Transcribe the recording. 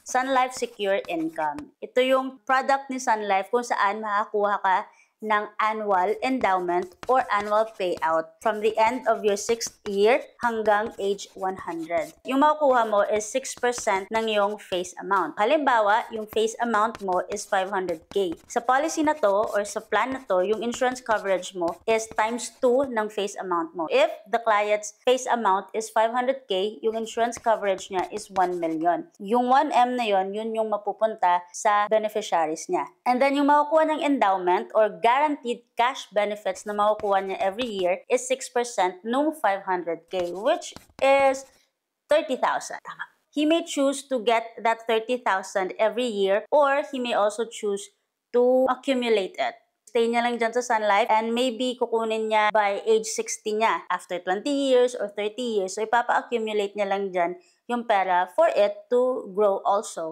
Sun Life Secure Income. Ito yung product ni Sun Life kung saan makakuha ka ng annual endowment or annual payout from the end of your 6th year hanggang age 100. Yung makukuha mo is 6% ng iyong face amount. Halimbawa, yung face amount mo is 500k. Sa policy na to or sa plan na to, yung insurance coverage mo is times 2 ng face amount mo. If the client's face amount is 500k, yung insurance coverage niya is 1 million. Yung 1M na yun yung mapupunta sa beneficiaries niya. And then yung makukuha ng endowment or guaranteed cash benefits na makukuha niya every year is 6% nung 500k, which is 30,000. He may choose to get that 30,000 every year or he may also choose to accumulate it. Stay niya lang dyan sa Sun Life and maybe kukunin niya by age 60 niya after 20 years or 30 years. So ipapa-accumulate niya lang dyan yung pera for it to grow also.